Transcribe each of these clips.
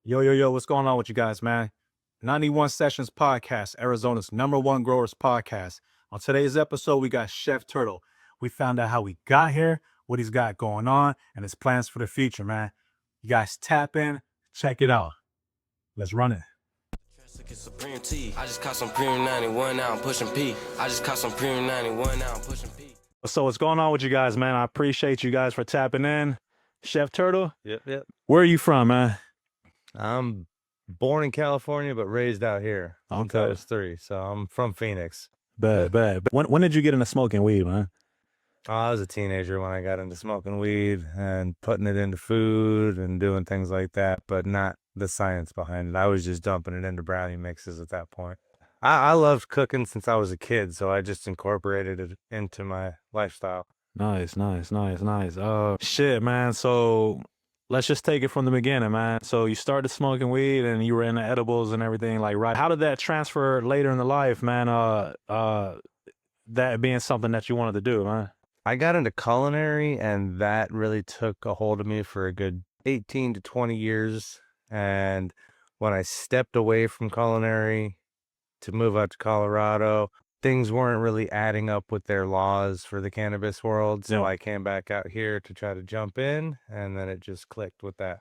Yo, what's going on with you guys, man? 91 Sessions Podcast, Arizona's #1 growers podcast. On today's episode, we got Chef Turtle. We found out how we got here, what he's got going on, and his plans for the future, man. You guys tap in, check it out. Let's run it. Supreme T. I just caught some Premium 91, now I'm pushing P. I just caught some Premium 91, now I'm pushing P. So what's going on with you guys, man? I appreciate you guys for tapping in. Chef Turtle, Yep. where are you from, man? I'm born in California, but raised out here. Since I was 3, so I'm from Phoenix. Bad. When did you get into smoking weed, man? I was a teenager when I got into smoking weed and putting it into food and doing things like that, but not the science behind it. I was just dumping it into brownie mixes at that point. I loved cooking since I was a kid, so I just incorporated it into my lifestyle. Nice. Shit, man. So let's just take it from the beginning, man. So you started smoking weed and you were into edibles and everything, like, right? How did that transfer later in the life, man? That being something that you wanted to do, man. I got into culinary, and that really took a hold of me for a good 18 to 20 years. And when I stepped away from culinary to move out to Colorado, things weren't really adding up with their laws for the cannabis world. So Yeah. I came back out here to try to jump in, and then it just clicked with that.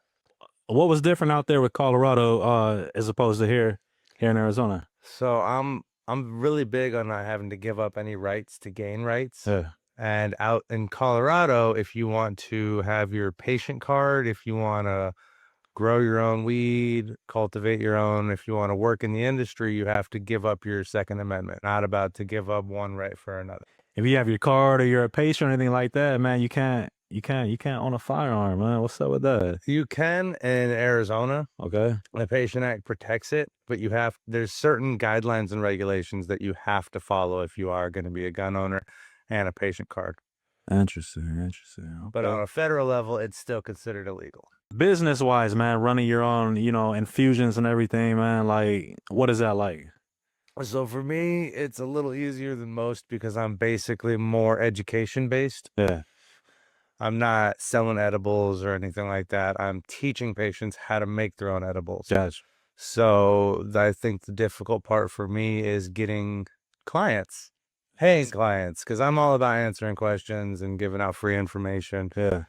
What was different out there with Colorado as opposed to here in Arizona? So I'm really big on not having to give up any rights to gain rights. Yeah. And out in Colorado, if you want to have your patient card, if you want to grow your own weed, cultivate your own, if you want to work in the industry, you have to give up your Second Amendment. Not about to give up one right for another. If you have your card or you're a patient or anything like that, man, you can't own a firearm, man. What's up with that? You can in Arizona. Okay. The Patient Act protects it, but there's certain guidelines and regulations that you have to follow if you are going to be a gun owner and a patient card. Interesting. But Okay. on a federal level, it's still considered illegal. Business wise, man, running your own, infusions and everything, man, like, what is that like? So for me, it's a little easier than most because I'm basically more education based. Yeah. I'm not selling edibles or anything like that. I'm teaching patients how to make their own edibles. Gotcha. So I think the difficult part for me is getting clients, paying clients, because I'm all about answering questions and giving out free information. Yeah.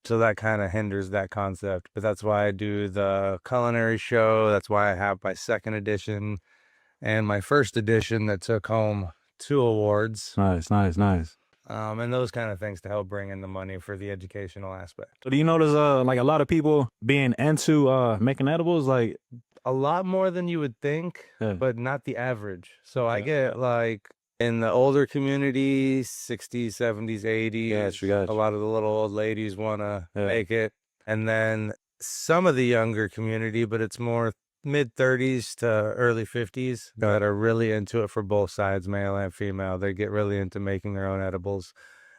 So that kind of hinders that concept. But that's why I do the culinary show. That's why I have my 2nd edition and my 1st edition that took home 2 awards. Nice. And those kind of things to help bring in the money for the educational aspect. So do you notice like a lot of people being into making edibles, like A lot more than you would think, Yeah. but not the average. So I Yeah. get like in the older community, 60s, 70s, 80s, Gotcha. a lot of the little old ladies want to Yeah. make it. And then some of the younger community, but it's more mid 30s to early 50s that are really into it for both sides, male and female. They get really into making their own edibles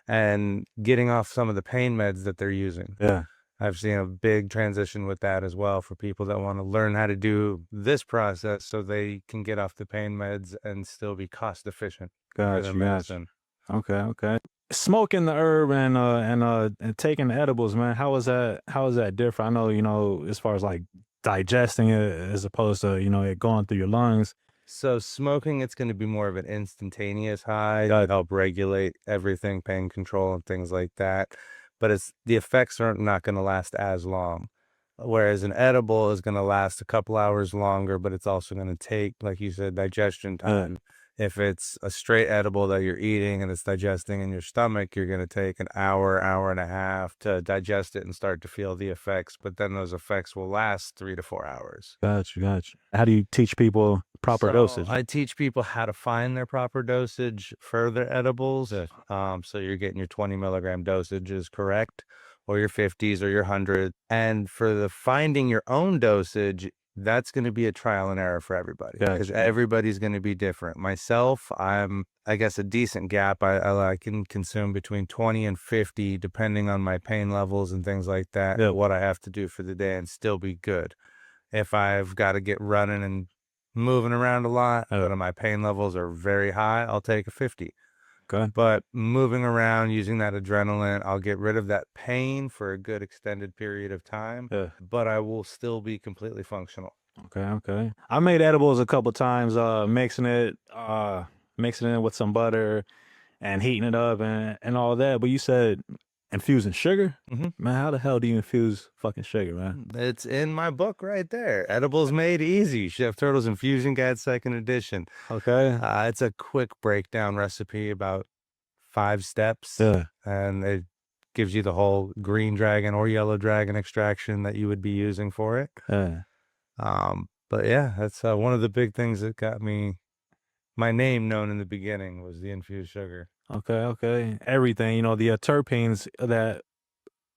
and getting off some of the pain meds that they're using. Yeah. I've seen a big transition with that as well for people that want to learn how to do this process so they can get off the pain meds and still be cost efficient for their Gotcha. medicine. Okay. Smoking the herb and taking the edibles, man, how is that different? I know, as far as like digesting it as opposed to, it going through your lungs. So smoking, it's going to be more of an instantaneous high to help regulate everything, pain control and things like that. But the effects are not going to last as long. Whereas an edible is going to last a couple hours longer, but it's also going to take, like you said, digestion time. If it's a straight edible that you're eating and it's digesting in your stomach, you're going to take an hour and a half to digest it and start to feel the effects. But then those effects will last 3 to 4 hours. Gotcha. How do you teach people proper dosage? I teach people how to find their proper dosage for their edibles. So you're getting your 20 milligram dosage is correct, or your 50s or your 100. And for the finding your own dosage, that's going to be a trial and error for everybody because everybody's going to be different. Myself, I'm, I guess, a decent gap. I can consume between 20 and 50 depending on my pain levels and things like that, what I have to do for the day and still be good. If I've got to get running and moving around a lot, but my pain levels are very high, I'll take a 50. Okay. But moving around, using that adrenaline, I'll get rid of that pain for a good extended period of time, Yeah. but I will still be completely functional. Okay. Okay. I made edibles a couple times, mixing it in with some butter and heating it up and all that. But you said infusing sugar? Mhm. Man, how the hell do you infuse fucking sugar, man? It's in my book right there. Edibles Made Easy, Chef Turtle's Infusion Guide, second edition. Okay. It's a quick breakdown recipe, about 5 steps, Yeah. and it gives you the whole green dragon or yellow dragon extraction that you would be using for it. Yeah. But yeah, that's one of the big things that got me my name known in the beginning was the infused sugar. Okay. Okay. Everything, the terpenes, that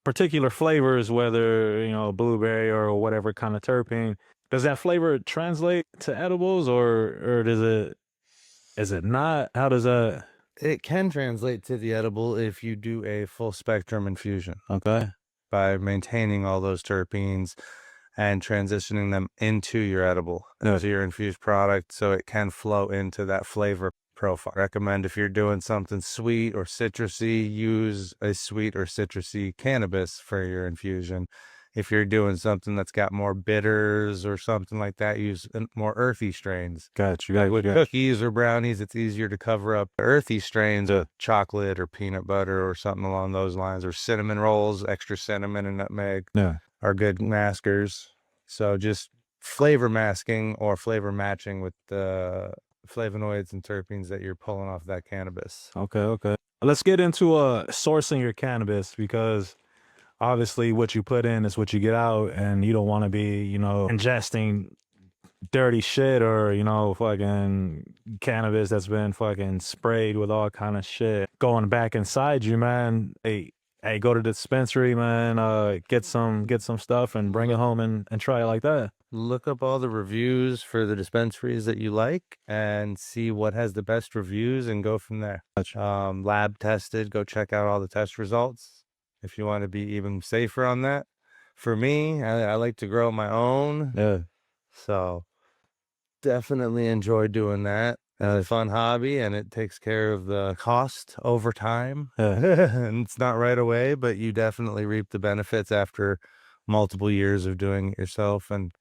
particular flavors, whether, blueberry or whatever kind of terpene, does that flavor translate to edibles or is it not? How does that? It can translate to the edible if you do a full spectrum infusion Okay. by maintaining all those terpenes and transitioning them into your edible, into your infused product, so it can flow into that flavor profile. Recommend if you're doing something sweet or citrusy, use a sweet or citrusy cannabis for your infusion. If you're doing something that's got more bitters or something like that, use more earthy strains. Got you. Like with cookies or brownies, it's easier to cover up earthy strains of chocolate or peanut butter or something along those lines, or cinnamon rolls, extra cinnamon and nutmeg. Yeah. Are good maskers. So just flavor masking or flavor matching with the flavonoids and terpenes that you're pulling off that cannabis. Okay. Okay. Let's get into sourcing your cannabis, because obviously what you put in is what you get out, and you don't want to be, ingesting dirty shit or, fucking cannabis that's been fucking sprayed with all kind of shit going back inside you, man. Hey, go to the dispensary, man, get some stuff and bring it home and try it like that. Look up all the reviews for the dispensaries that you like and see what has the best reviews and go from there. Lab tested, go check out all the test results if you want to be even safer on that. For me, I like to grow my own. Yeah. So definitely enjoy doing that. A fun hobby, and it takes care of the cost over time. And it's not right away, but you definitely reap the benefits after multiple years of doing it yourself and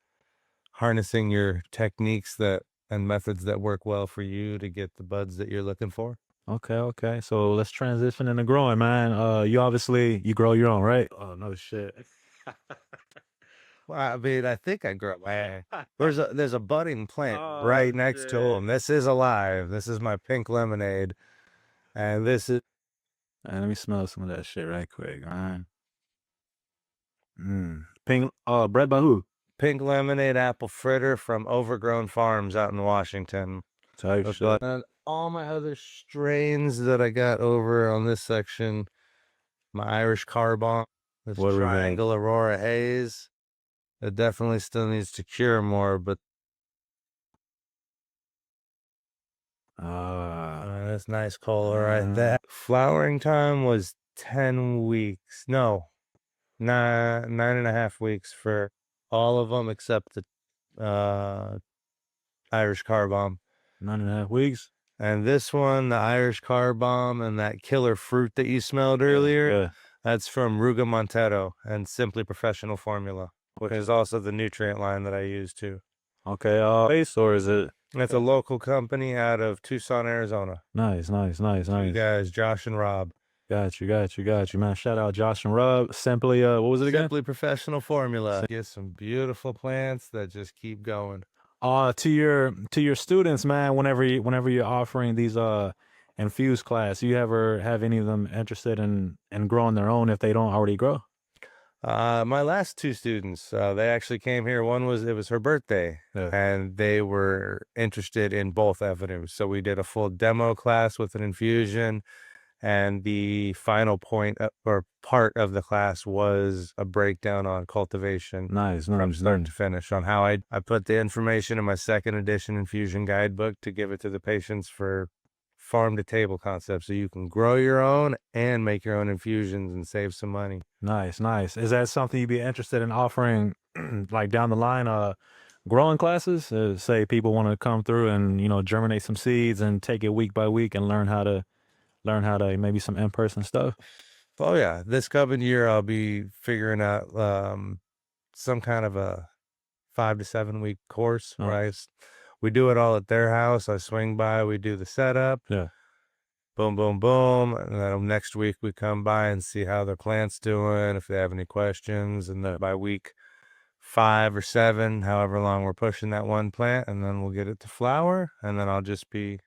harnessing your techniques and methods that work well for you to get the buds that you're looking for. Okay, okay. So let's transition into growing, man. You grow your own, right? Oh no shit. Well, I mean, I think I grew up. There's a budding plant Oh, right next to shit. him. This is alive. This is my pink lemonade, and this is Let me smell some of that shit right quick, man. Pink bred by who? pink lemonade apple fritter from Overgrown Farms out in Washington. Type shit. And all my other strains that I got over on this section, my Irish Car Bomb, this What we got? Triangle Aurora Haze, it definitely still needs to cure more, but that's nice color right there. Flowering time was 10 weeks. No, 9.5 weeks for all of them except the Irish Car Bomb. 9.5 weeks. And this one, the Irish Car Bomb and that killer fruit that you smelled earlier, Yeah. that's from Ruga Montero and Simply Professional Formula, which is also the nutrient line that I use too. Okay. Base, or is it? It's a local company out of Tucson, Arizona. Nice. You guys, Josh and Rob. Got you, man. Shout out Josh and Rob. Simply, what was it again? Simply Professional Formula. Get some beautiful plants that just keep going. To your students, man, whenever you're offering these infused class, you ever have any of them interested in growing their own if they don't already grow? My last 2 students, they actually came here. It was her birthday, and they were interested in both avenues. So we did a full demo class with an infusion, and the final point or part of the class was a breakdown on cultivation. Nice. From start to finish on how I put the information in my second edition infusion guidebook to give it to the patients for farm to table concept, so you can grow your own and make your own infusions and save some money. Nice. Is that something you'd be interested in offering, like down the line, growing classes? Say people want to come through and germinate some seeds and take it week by week and learn how to learn how to maybe some in-person stuff? Oh yeah, this coming year I'll be figuring out some kind of a 5 to 7 week course Oh, where we do it all at their house. I swing by, we do the setup, yeah. boom, boom, boom, and then next week we come by and see how their plant's doing, if they have any questions, and then by week 5 or 7, however long we're pushing that one plant, and then we'll get it to flower, and then I'll just be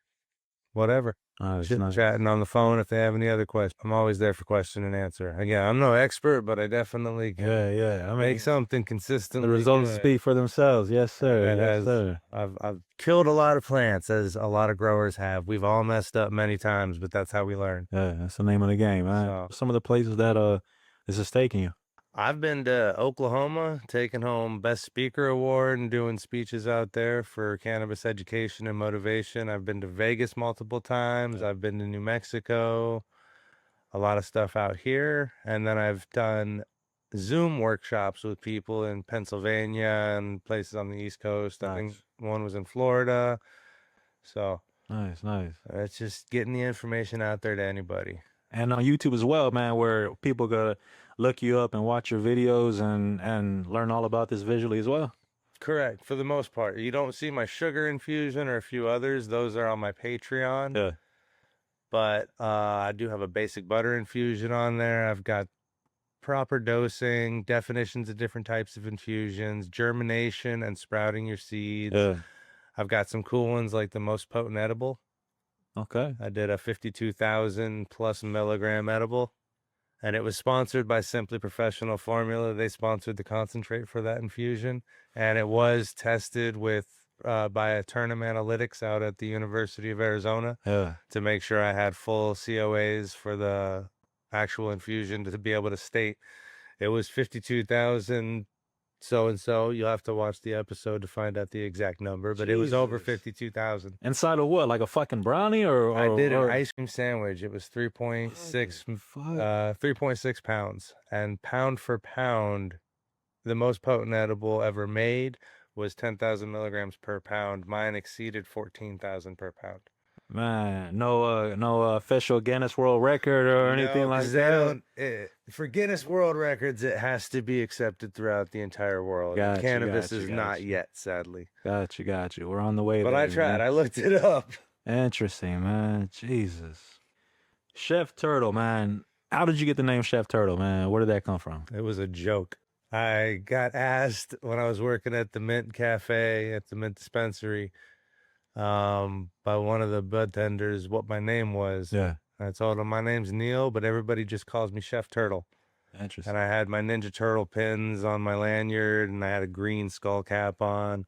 whatever. Nice, Chit nice. chatting on the phone if they have any other questions. I'm always there for question and answer. Again, I'm no expert, but I definitely can Yeah. I mean, make something the consistently results good. speak for themselves. Yes, sir. Yes, As sir. I've killed a lot of plants, as a lot of growers have. We've all messed up many times, but that's how we learn. Yeah, that's the name of the game, man. So Some of the places that this is taking you. I've been to Oklahoma, taking home Best Speaker Award and doing speeches out there for cannabis education and motivation. I've been to Vegas multiple times. I've been to New Mexico, a lot of stuff out here. And then I've done Zoom workshops with people in Pennsylvania and places on the East Coast. I think Nice. one was in Florida. So Nice. it's just getting the information out there to anybody. And on YouTube as well, man, where people gotta look you up and watch your videos and learn all about this visually as well. Correct. For the most part, you don't see my sugar infusion or a few others. Those are on my Patreon. Yeah. But I do have a basic butter infusion on there. I've got proper dosing, definitions of different types of infusions, germination and sprouting your seeds. Yeah. I've got some cool ones like the most potent edible. Okay. I did a 52,000 plus milligram edible, and it was sponsored by Simply Professional Formula. They sponsored the concentrate for that infusion, and it was tested with by a Tournament Analytics out at the University of Arizona Yeah. to make sure I had full COAs for the actual infusion to be able to state it was 52,000 so and so. You'll have to watch the episode to find out the exact number, but it was over Jesus. 52,000. Inside of what? Like a fucking brownie or I did an or ice cream sandwich. It was 3.6 fuck? 3.6 pounds, and pound for pound, the most potent edible ever made was 10,000 milligrams per pound. Mine exceeded 14,000 per pound. Man, no official Guinness World Record or anything No, like because they that. don't. For Guinness World Records, it has to be accepted throughout the entire world. Gotcha, Cannabis gotcha, is not gotcha. yet, sadly. Got you. We're on the way But there, I tried. man. I looked it up. Interesting, man. Jesus. Chef Turtle, man. How did you get the name Chef Turtle, man? Where did that come from? It was a joke. I got asked when I was working at the Mint Cafe at the Mint Dispensary by one of the bud tenders what my name was. Yeah. I told him my name's Neil, but everybody just calls me Chef Turtle. Interesting. And I had my Ninja Turtle pins on my lanyard, and I had a green skull cap on.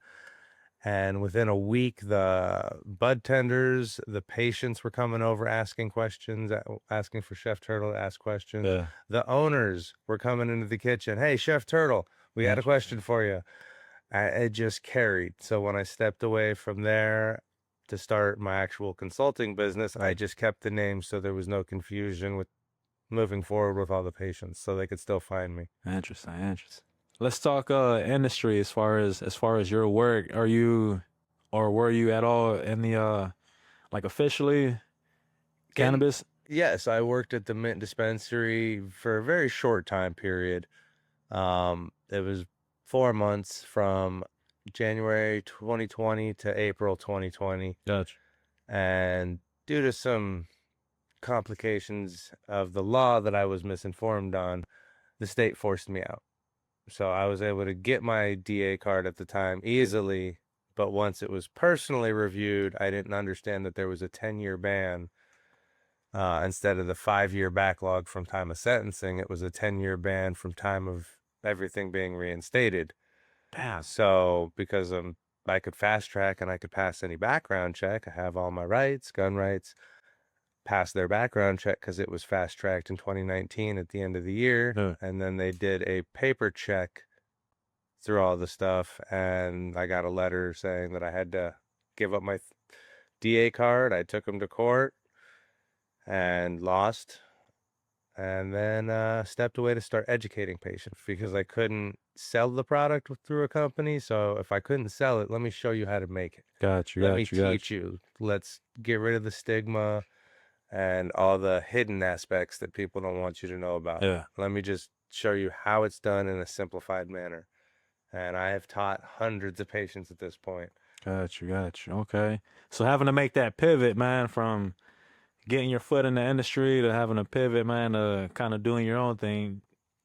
And within a week, the bud tenders, the patients were coming over asking questions, asking for Chef Turtle to ask questions. Yeah. The owners were coming into the kitchen. Hey, Chef Turtle, we had a question for you. It just carried. So when I stepped away from there to start my actual consulting business, I just kept the name so there was no confusion with moving forward with all the patients, so they could still find me. Interesting. Let's talk industry as far as your work. Are you or were you at all in the like officially cannabis? Yes, I worked at the Mint dispensary for a very short time period. It was 4 months from January 2020 to April 2020. Gotcha. And due to some complications of the law that I was misinformed on, the state forced me out. So I was able to get my DA card at the time easily, but once it was personally reviewed, I didn't understand that there was a 10-year ban. Instead of the 5-year backlog from time of sentencing, it was a 10-year ban from time of everything being reinstated. Damn. So because I could fast track and I could pass any background check, I have all my rights, gun rights, pass their background check because it was fast tracked in 2019 at the end of the year. Yeah. And then they did a paper check through all the stuff, and I got a letter saying that I had to give up my DA card. I took them to court and lost, and then stepped away to start educating patients because I couldn't sell the product through a company. So if I couldn't sell it, let me show you how to make it. Got you. Let me teach you. Let's get rid of the stigma and all the hidden aspects that people don't want you to know about. Yeah. Let me just show you how it's done in a simplified manner. And I have taught hundreds of patients at this point. Got you. Okay. So having to make that pivot, man, from getting your foot in the industry to having a pivot, man, to kind of doing your own thing,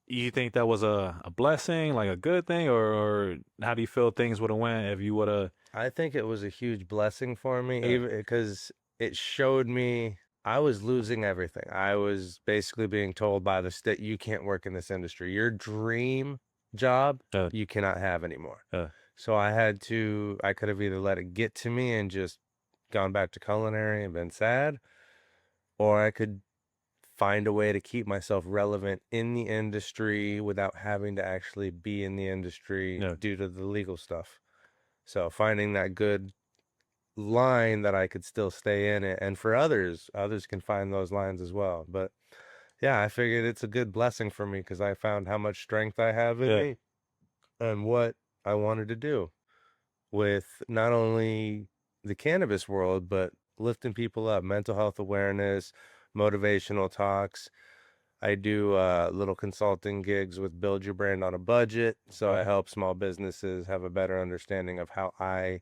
you think that was a blessing, like a good thing, or how do you feel things would have went if you would have? I think it was a huge blessing for me, Yeah. even because it showed me I was losing everything. I was basically being told by the state, you can't work in this industry. Your dream job, Yeah. you cannot have anymore. Yeah. So I could have either let it get to me and just gone back to culinary and been sad, or I could find a way to keep myself relevant in the industry without having to actually be in the industry Yeah. due to the legal stuff. So finding that good line that I could still stay in it, and for others can find those lines as well. But yeah, I figured it's a good blessing for me because I found how much strength I have in Yeah. me and what I wanted to do with not only the cannabis world, but lifting people up, mental health awareness, motivational talks. I do little consulting gigs with Build Your Brand on a Budget. So I help small businesses have a better understanding of how I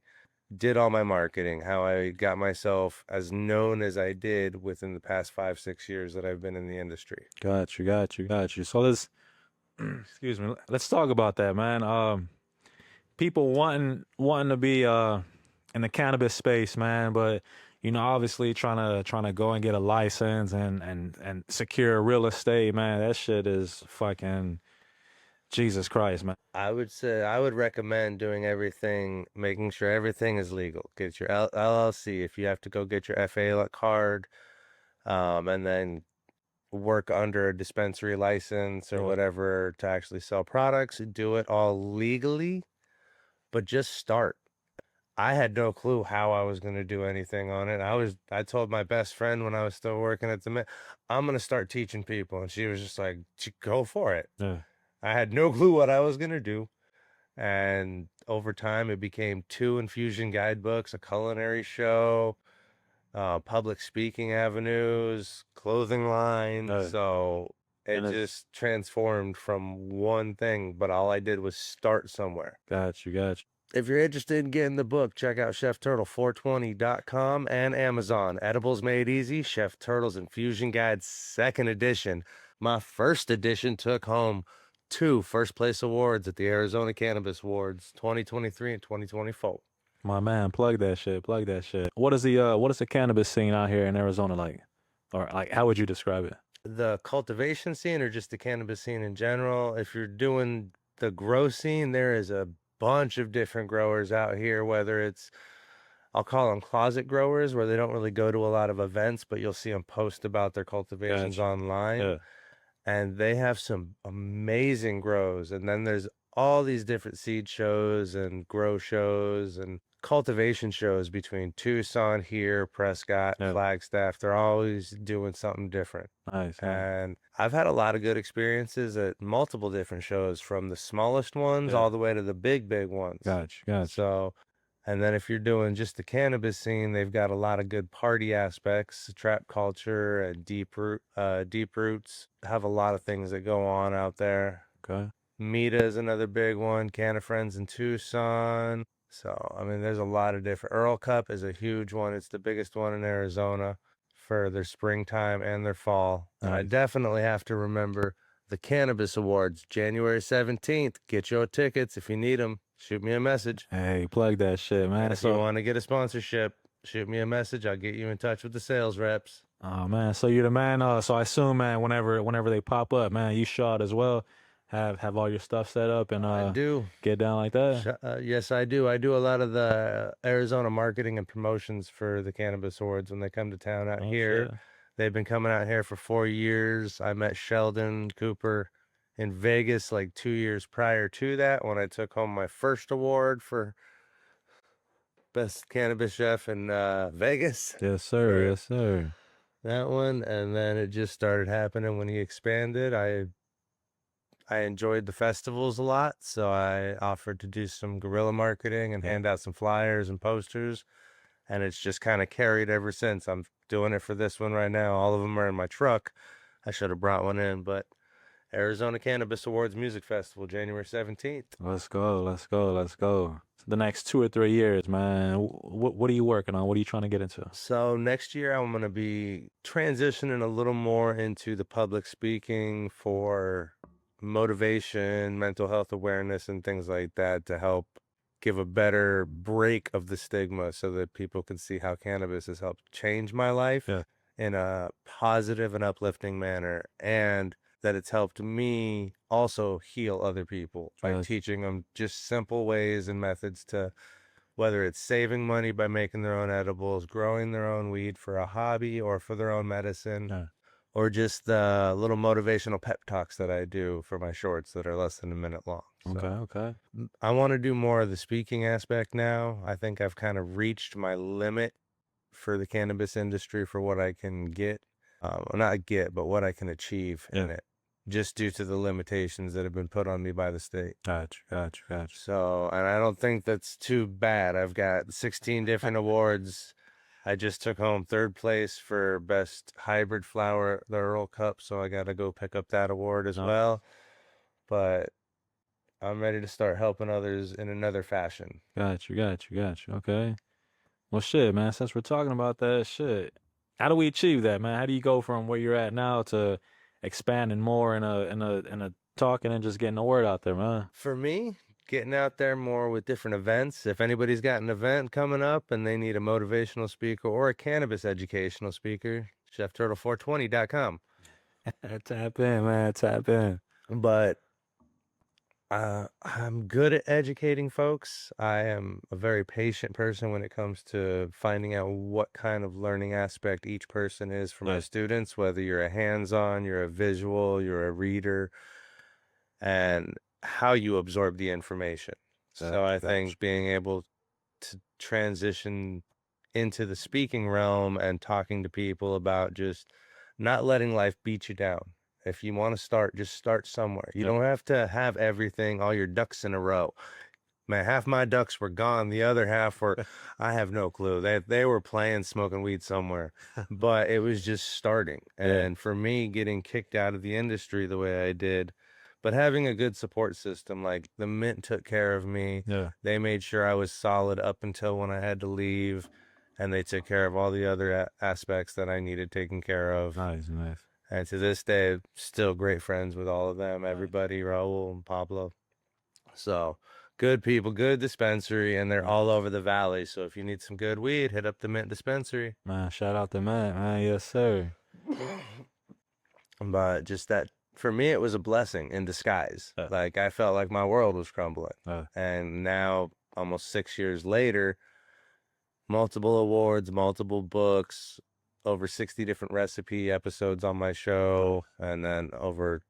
did all my marketing, how I got myself as known as I did within the past 5, 6 years that I've been in the industry. Got you. So let's excuse me. Let's talk about that, man. People wanting to be in the cannabis space, man, but obviously trying to go and get a license and secure real estate, man. That shit is fucking Jesus Christ, man. I would say I would recommend doing everything, making sure everything is legal. Get your LLC if you have to go get your FA card, and then work under a dispensary license or Yeah. whatever to actually sell products. Do it all legally, but just start. I had no clue how I was going to do anything on it. I told my best friend when I was still working at the Mint, I'm going to start teaching people. And she was just like, go for it. Yeah. I had no clue what I was going to do. And over time, it became 2 infusion guidebooks, a culinary show, public speaking avenues, clothing line. Yeah. So it And it's just transformed from one thing, but all I did was start somewhere. got you. If you're interested in getting the book, check out ChefTurtle420.com and Amazon. Edibles Made Easy, Chef Turtle's Infusion Guide, second edition. My first edition took home 2 first place awards at the Arizona Cannabis Awards 2023 and 2024. My man, plug that shit. What is the cannabis scene out here in Arizona like? Or like how would you describe it? The cultivation scene or just the cannabis scene in general? If you're doing the grow scene, there is a bunch of different growers out here, whether it's I'll call them closet growers where they don't really go to a lot of events, but you'll see them post about their cultivations Gotcha. online. Yeah. And they have some amazing grows. And then there's all these different seed shows and grow shows and cultivation shows between Tucson, here, Prescott, Yeah. Flagstaff. They're always doing something different. Nice. And I've had a lot of good experiences at multiple different shows, from the smallest ones Yeah. all the way to the big ones. Gotcha. So, and then if you're doing just the cannabis scene, they've got a lot of good party aspects, trap culture and deep roots have a lot of things that go on out there. Okay. Mita is another big one. Can of Friends in Tucson. So, I mean, there's a lot of different. Earl Cup is a huge one. It's the biggest one in Arizona for their springtime and their fall. And I Nice. definitely have to remember the Cannabis Awards, January 17th. Get your tickets if you need them. Shoot me a message. Hey, plug that shit, man. And if you want to get a sponsorship, shoot me a message. I'll get you in touch with the sales reps. Oh man, so you're the man. So I assume, man, whenever they pop up, man, you shot as well. Have all your stuff set up and I do. get down like that. Yes, I do. I do a lot of the Arizona marketing and promotions for the Cannabis Awards when they come to town out Oh, here. shit. They've been coming out here for 4 years. I met Sheldon Cooper in Vegas like 2 years prior to that when I took home my first award for best cannabis chef in Vegas. Yes, sir. Yes, sir. That one, and then it just started happening when he expanded. I enjoyed the festivals a lot, so I offered to do some guerrilla marketing and hand out some flyers and posters. and it's just kind of carried ever since. I'm doing it for this one right now. All of them are in my truck. I should have brought one in, but Arizona Cannabis Awards Music Festival, January 17th. Let's go. Let's go. Let's go. The next 2 or 3 years, man. What are you working on? What are you trying to get into? So next year I'm going to be transitioning a little more into the public speaking for motivation, mental health awareness, and things like that to help give a better break of the stigma so that people can see how cannabis has helped change my life Yeah. in a positive and uplifting manner, and that it's helped me also heal other people by Yes. teaching them just simple ways and methods to, whether it's saving money by making their own edibles, growing their own weed for a hobby or for their own medicine, Yeah. or just the little motivational pep talks that I do for my shorts that are less than a minute long. Okay. Okay. I want to do more of the speaking aspect now. I think I've kind of reached my limit for the cannabis industry for what I can get. Well, not get, but what I can achieve in it, just due to the limitations that have been put on me by the state. Gotcha. So, and I don't think that's too bad. I've got 16 different awards. I just took home 3rd place for best hybrid flower, the Earl Cup. So I got to go pick up that award as well. But I'm ready to start helping others in another fashion. Gotcha. Okay. Well, shit, man. Since we're talking about that shit, how do we achieve that, man? How do you go from where you're at now to expanding more in a talking and just getting the word out there, man? For me, getting out there more with different events. If anybody's got an event coming up and they need a motivational speaker or a cannabis educational speaker, chefturtle420.com. Tap in, man. Tap in. But I'm good at educating folks. I am a very patient person when it comes to finding out what kind of learning aspect each person is for my Yeah. students, whether you're a hands-on, you're a visual, you're a reader, and how you absorb the information. So I think being able to transition into the speaking realm and talking to people about just not letting life beat you down. If you want to start, just start somewhere. You don't have to have everything, all your ducks in a row. Man, half my ducks were gone. The other half were, I have no clue. They were playing, smoking weed somewhere, but it was just starting. And for me, getting kicked out of the industry the way I did, but having a good support system, like the Mint took care of me. Yeah. They made sure I was solid up until when I had to leave, and they took care of all the other aspects that I needed taken care of. Nice. And to this day, still great friends with all of them, everybody, Raul and Pablo. So good people, good dispensary, and they're all over the valley. So if you need some good weed, hit up the Mint dispensary. Man, shout out to Matt, man. Yes, sir. But just that, for me, it was a blessing in disguise. Like I felt like my world was crumbling. And now, almost 6 years later, multiple awards, multiple books, over 60 different recipe episodes on my show, and then over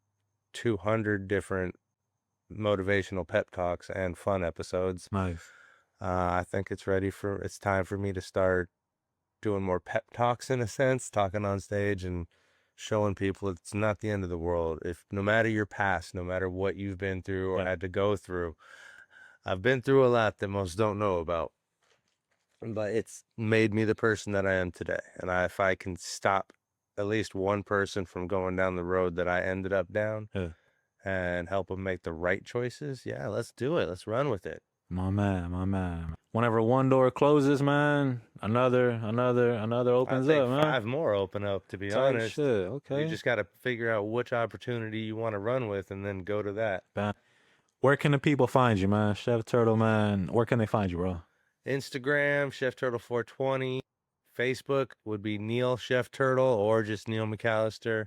200 different motivational pep talks and fun episodes. Nice. I think it's time for me to start doing more pep talks, in a sense, talking on stage and showing people it's not the end of the world. If no matter your past, no matter what you've been through or had to go through, I've been through a lot that most don't know about, but it's made me the person that I am today. And if I can stop at least one person from going down the road that I ended up down and help them make the right choices, yeah, let's do it. Let's run with it. My man. Whenever one door closes, man, another opens I think up, man. 5 more open up, to be Tight honest. shit. Okay. You just got to figure out which opportunity you want to run with and then go to that. Where can the people find you, man? Chef Turtle, man. Where can they find you, bro? Instagram, Chef Turtle 420. Facebook would be Neil Chef Turtle or just Neil McAllister.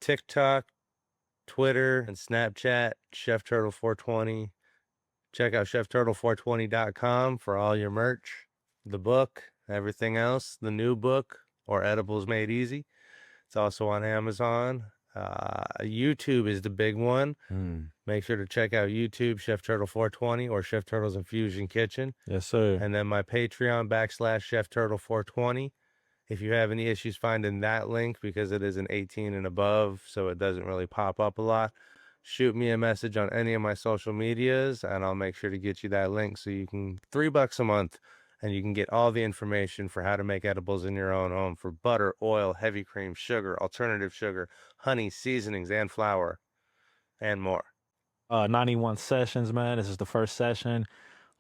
TikTok, Twitter, and Snapchat, Chef Turtle 420. Check out chefturtle420.com for all your merch, the book, everything else, the new book, or Edibles Made Easy. It's also on Amazon. YouTube is the big one. Make sure to check out YouTube, Chef Turtle 420 or Chef Turtle's Infusion Kitchen. Yes, sir. And then my Patreon / Chef Turtle 420. If you have any issues finding that link, because it is an 18 and above, so it doesn't really pop up a lot, shoot me a message on any of my social medias and I'll make sure to get you that link so you can $3 a month And you can get all the information for how to make edibles in your own home for butter, oil, heavy cream, sugar, alternative sugar, honey, seasonings, and flour, and more. 91 sessions, man. This is the first session.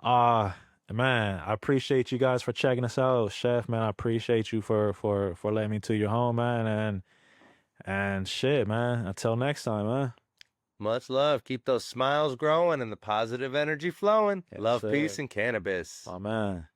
Uh Man, I appreciate you guys for checking us out. Chef, man, I appreciate you for letting me to your home, man. And shit, man. Until next time, man. Much love. Keep those smiles growing and the positive energy flowing. Yes, Love, sir. peace, and cannabis. Oh man.